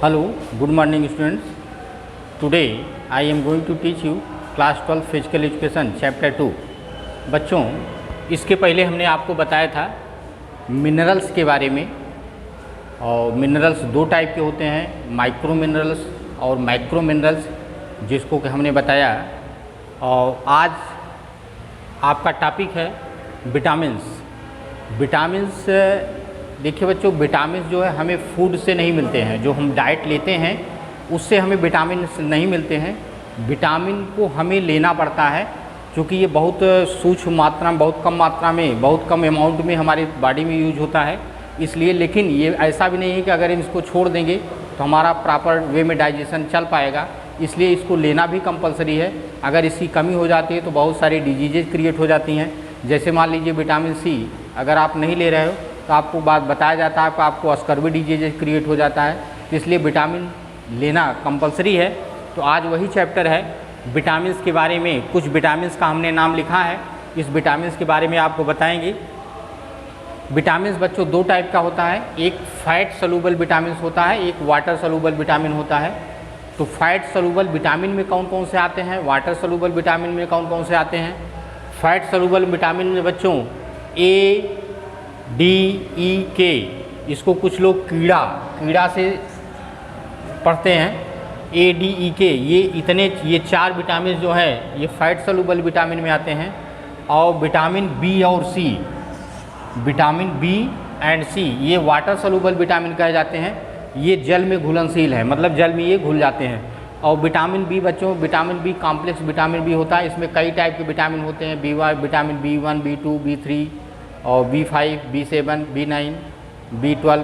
Hello, good morning students. Today I am going to teach you class 12 physical education chapter 2। बच्चों, इसके पहले हमने आपको बताया था मिनरल्स के बारे में। और मिनरल्स दो टाइप के होते हैं, माइक्रो मिनरल्स और मैक्रो मिनरल्स, जिसको कि हमने बताया। और आज आपका टॉपिक है विटामिन्स। विटामिन्स देखिए बच्चों, विटामिन जो है हमें फूड से नहीं मिलते हैं, जो हम डाइट लेते हैं उससे हमें विटामिन नहीं मिलते हैं। विटामिन को हमें लेना पड़ता है, क्योंकि ये बहुत सूक्ष्म मात्रा में, बहुत कम मात्रा में, बहुत कम अमाउंट में हमारी बॉडी में यूज होता है, इसलिए। लेकिन ये ऐसा भी नहीं है कि अगर इसको छोड़ देंगे तो हमारा प्रॉपर वे में डाइजेशन चल पाएगा, इसलिए इसको लेना भी कंपलसरी है। अगर इसकी कमी हो जाती है तो बहुत सारी डिजीजेज क्रिएट हो जाती हैं। जैसे मान लीजिए विटामिन सी अगर आप नहीं ले रहे हो तो आपको बात बताया जाता है, आपको स्कर्वी डिजीज क्रिएट हो जाता है, इसलिए विटामिन लेना कंपलसरी है। तो आज वही चैप्टर है विटामिन के बारे में। कुछ विटामिन का हमने नाम लिखा है, इस विटामिन के बारे में आपको बताएंगे। विटामिन बच्चों दो टाइप का होता है, एक फैट सलूबल विटामिन होता है, एक वाटर सलूबल विटामिन होता है। तो फैट सलूबल विटामिन में कौन कौन से आते हैं, वाटर सलूबल विटामिन में कौन कौन से आते हैं। फैट सलूबल विटामिन में बच्चों ए, डी, ई, के, इसको कुछ लोग कीड़ा से पढ़ते हैं, ए, डी, ई, के, ये चार विटामिन जो है ये फैट सलूबल विटामिन में आते हैं। और विटामिन बी और सी, विटामिन बी एंड सी, ये वाटर सलूबल विटामिन कहे जाते हैं। ये जल में घुलनशील है, मतलब जल में ये घुल जाते हैं। और विटामिन बी बच्चों, vitamin B complex vitamin B होता है, इसमें कई टाइप के विटामिन होते हैं। विटामिन B1, B2, B3 और B5, B7, B9, B12,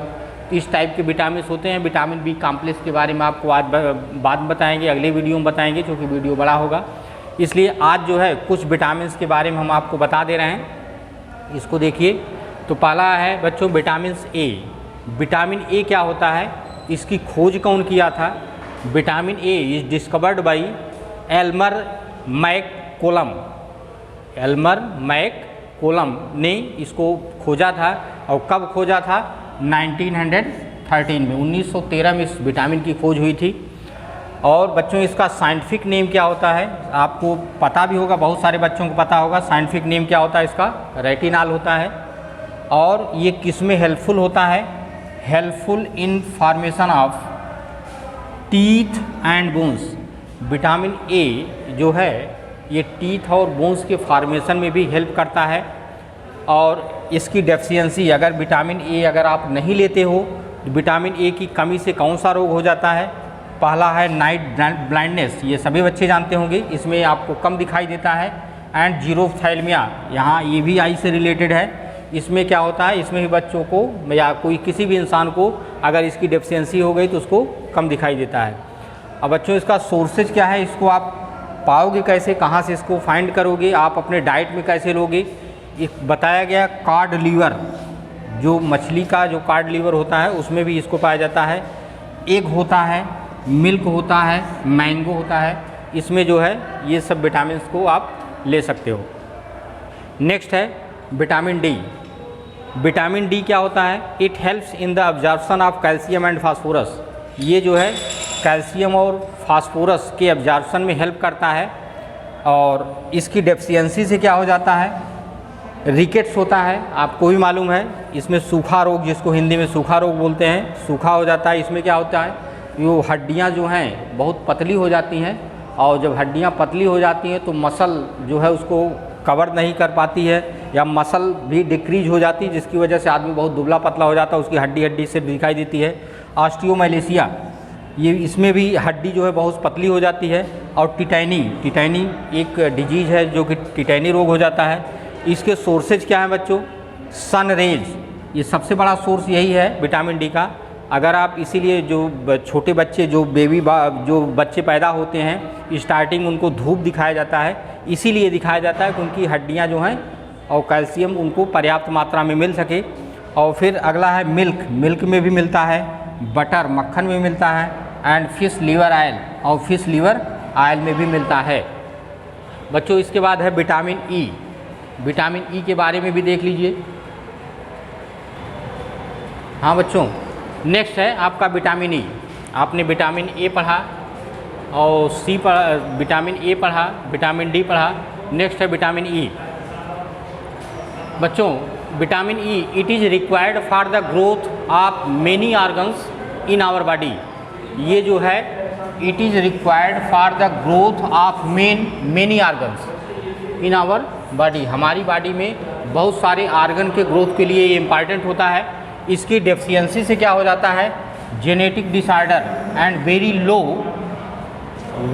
इस टाइप के विटामिन होते हैं। विटामिन बी कॉम्प्लेक्स के बारे में आपको आज बाद में बताएंगे, अगले वीडियो में बताएंगे, क्योंकि वीडियो बड़ा होगा, इसलिए आज जो है कुछ विटामिन के बारे में हम आपको बता दे रहे हैं। इसको देखिए। तो पहला है बच्चों विटामिन ए। विटामिन ए क्या होता है, इसकी खोज कौन किया था। Vitamin A is discovered by Elmer McCollum. Elmer McCollum ने इसको खोजा था। और कब खोजा था, 1913 में, 1913 में इस विटामिन की खोज हुई थी। और बच्चों इसका साइंटिफिक नेम क्या होता है, आपको पता भी होगा, बहुत सारे बच्चों को पता होगा साइंटिफिक नेम क्या होता है इसका, रेटिनॉल होता है। और ये किस में हेल्पफुल होता है, helpful in formation of teeth and bones. Vitamin A जो है ये टीथ और बोन्स के फॉर्मेशन में भी हेल्प करता है। और इसकी डेफिशिएंसी, अगर विटामिन ए अगर आप नहीं लेते हो, तो विटामिन ए की कमी से कौन सा रोग हो जाता है। पहला है नाइट ब्लाइंडनेस, ये सभी बच्चे जानते होंगे, इसमें आपको कम दिखाई देता है। एंड जीरोफ्थैल्मिया, यहाँ ये भी आई से रिलेटेड है। इसमें क्या होता है, इसमें भी बच्चों को या किसी भी इंसान को अगर इसकी डेफिशिएंसी हो गई तो उसको कम दिखाई देता है। अब बच्चों इसका सोर्सेज क्या है, इसको आप पाओगे कैसे, कहाँ से इसको फाइंड करोगे, आप अपने डाइट में कैसे लोगे। एक बताया गया कार्ड लीवर, जो मछली का जो कार्ड लीवर होता है उसमें भी इसको पाया जाता है। एग होता है, मिल्क होता है, मैंगो होता है, इसमें जो है ये सब विटामिन को आप ले सकते हो। नेक्स्ट है विटामिन डी। विटामिन डी क्या होता है, it helps in the absorption of calcium and phosphorus. ये जो है कैल्शियम और फास्फोरस के अब्जॉर्प्शन में हेल्प करता है। और इसकी डेफिशिएंसी से क्या हो जाता है, रिकेट्स होता है, आपको भी मालूम है। इसमें सूखा रोग, जिसको हिंदी में सूखा रोग बोलते हैं, सूखा हो जाता है। इसमें क्या होता है, वो हड्डियाँ जो हैं बहुत पतली हो जाती हैं। और जब हड्डियाँ पतली हो जाती हैं तो मसल जो है उसको कवर नहीं कर पाती है, या मसल भी डिक्रीज हो जाती है, जिसकी वजह से आदमी बहुत दुबला पतला हो जाता है, उसकी हड्डी से दिखाई देती है। ऑस्टियोमैलेशिया, ये इसमें भी हड्डी जो है बहुत पतली हो जाती है। और टिटैनी एक डिजीज है जो कि टिटैनी रोग हो जाता है। इसके सोर्सेज क्या हैं बच्चों, सन रेज, ये सबसे बड़ा सोर्स यही है विटामिन डी का। अगर आप इसीलिए जो छोटे बच्चे जो बच्चे पैदा होते हैं, स्टार्टिंग उनको धूप दिखाया जाता है, इसीलिए दिखाया जाता है कि उनकी हड्डियाँ जो हैं और कैल्शियम उनको पर्याप्त मात्रा में मिल सके। और फिर अगला है मिल्क में भी मिलता है, बटर मक्खन में मिलता है, एंड फिश लीवर ऑयल, और फिश लीवर ऑयल में भी मिलता है। बच्चों इसके बाद है विटामिन ई। विटामिन ई के बारे में भी देख लीजिए। हाँ बच्चों, नेक्स्ट है आपका विटामिन ई। आपने विटामिन ए पढ़ा और सी पढ़ा, विटामिन ए पढ़ा, विटामिन डी पढ़ा। नेक्स्ट है विटामिन ई। बच्चों vitamin E it is required for the growth of many organs in our body. ये जो है it is required for the growth of many organs in our body. हमारी body में बहुत सारे ऑर्गन के ग्रोथ के लिए ये इम्पॉर्टेंट होता है। इसकी डेफिशिएंसी से क्या हो जाता है, genetic disorder and very low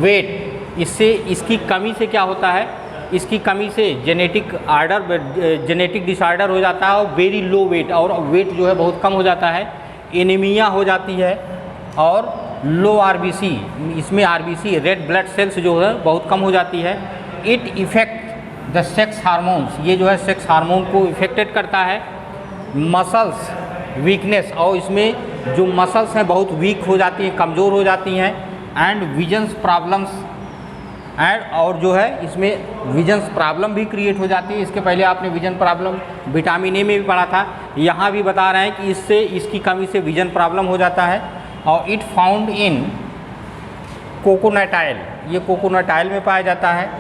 weight. इससे इसकी कमी से क्या होता है, इसकी कमी से जेनेटिक डिसऑर्डर हो जाता है और वेरी लो वेट, और वेट जो है बहुत कम हो जाता है। एनीमिया हो जाती है और लो आरबीसी, इसमें आरबीसी रेड ब्लड सेल्स जो है बहुत कम हो जाती है। It effect the sex hormones, ये जो है सेक्स हार्मोन को इफेक्टेड करता है। मसल्स वीकनेस, और इसमें जो मसल्स हैं बहुत वीक हो जाती हैं, कमज़ोर हो जाती हैं। एंड विजन्स प्रॉब्लम्स, एंड और जो है इसमें विजन्स प्रॉब्लम भी क्रिएट हो जाती है। इसके पहले आपने विजन प्रॉब्लम विटामिन ए में भी पढ़ा था, यहाँ भी बता रहे हैं कि इससे इसकी कमी से विजन प्रॉब्लम हो जाता है। और it found in coconut oil, ये कोकोनट ऑयल में पाया जाता है।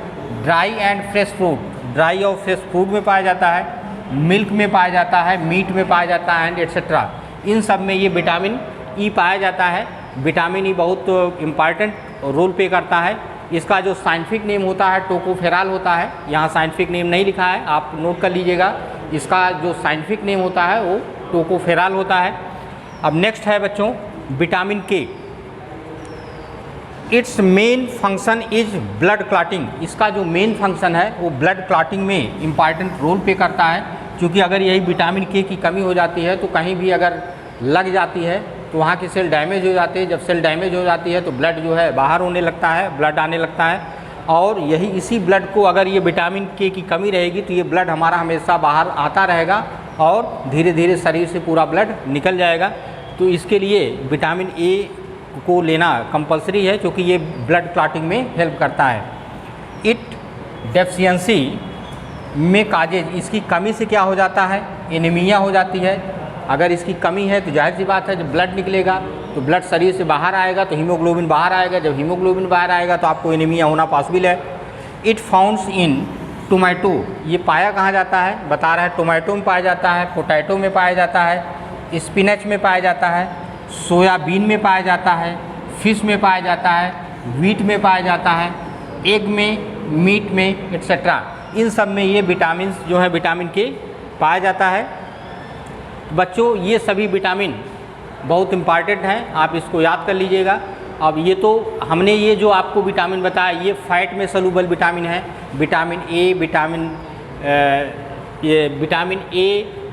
Dry and fresh fruit, dry और फ्रेश फ्रूट में पाया जाता है। मिल्क में पाया जाता है, मीट में पाया जाता है एंड एट्सेट्रा। इन सब में ये विटामिन ई पाया जाता है। विटामिन ई बहुत इम्पॉर्टेंट रोल प्ले करता है। इसका जो साइंटिफिक नेम होता है टोकोफेरॉल होता है। यहाँ साइंटिफिक नेम नहीं लिखा है, आप नोट कर लीजिएगा। इसका जो साइंटिफिक नेम होता है वो टोकोफेरॉल होता है। अब नेक्स्ट है बच्चों विटामिन के। It's main function is blood clotting. इसका जो मेन फंक्शन है वो ब्लड क्लॉटिंग में इम्पॉर्टेंट रोल प्ले करता है। क्योंकि अगर यही विटामिन के की कमी हो जाती है तो कहीं भी अगर लग जाती है तो वहाँ की सेल डैमेज हो जाती है। जब सेल डैमेज हो जाती है तो ब्लड जो है बाहर होने लगता है, ब्लड आने लगता है। और यही इसी ब्लड को अगर ये विटामिन के की कमी रहेगी तो ये ब्लड हमारा हमेशा बाहर आता रहेगा और धीरे धीरे शरीर से पूरा ब्लड निकल जाएगा। तो इसके लिए विटामिन ए को लेना कंपलसरी है, क्योंकि ये ब्लड क्लॉटिंग में हेल्प करता है। इट डेफिशिएंसी में काजेज, इसकी कमी से क्या हो जाता है, एनीमिया हो जाती है। अगर इसकी कमी है तो जाहिर सी बात है जब ब्लड निकलेगा तो ब्लड शरीर से बाहर आएगा तो हीमोग्लोबिन बाहर आएगा। जब हीमोग्लोबिन बाहर आएगा तो आपको एनीमिया होना पॉसिबल है। इट फाउंड्स इन टोमेटो, ये पाया कहाँ जाता है, बता रहा है टोमेटो में पाया जाता है, पोटैटो में पाया जाता है, स्पिनच में पाया जाता है, सोयाबीन में पाया जाता है, फिश में पाया जाता है, व्हीट में पाया जाता है, एग में, मीट में एट्सेट्रा। इन सब में ये विटामिन जो है विटामिन के पाया जाता है। बच्चों ये सभी विटामिन बहुत इम्पॉर्टेंट हैं, आप इसको याद कर लीजिएगा। अब ये तो हमने ये जो आपको विटामिन बताया ये फैट में सॉल्युबल विटामिन है। Vitamin A, vitamin A,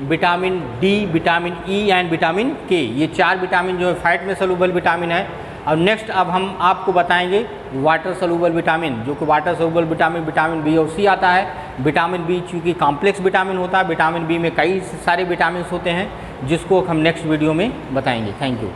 vitamin D, vitamin E and vitamin के, ये 4 विटामिन जो है फैट में सॉल्युबल विटामिन है। और नेक्स्ट अब हम आपको बताएंगे वाटर सॉल्युबल विटामिन, जो कि water soluble vitamin vitamin B और सी आता है। विटामिन बी चूँकि कॉम्प्लेक्स विटामिन होता है, विटामिन बी में कई सारे विटामिन होते हैं जिसको हम नेक्स्ट वीडियो में बताएंगे। Thank you.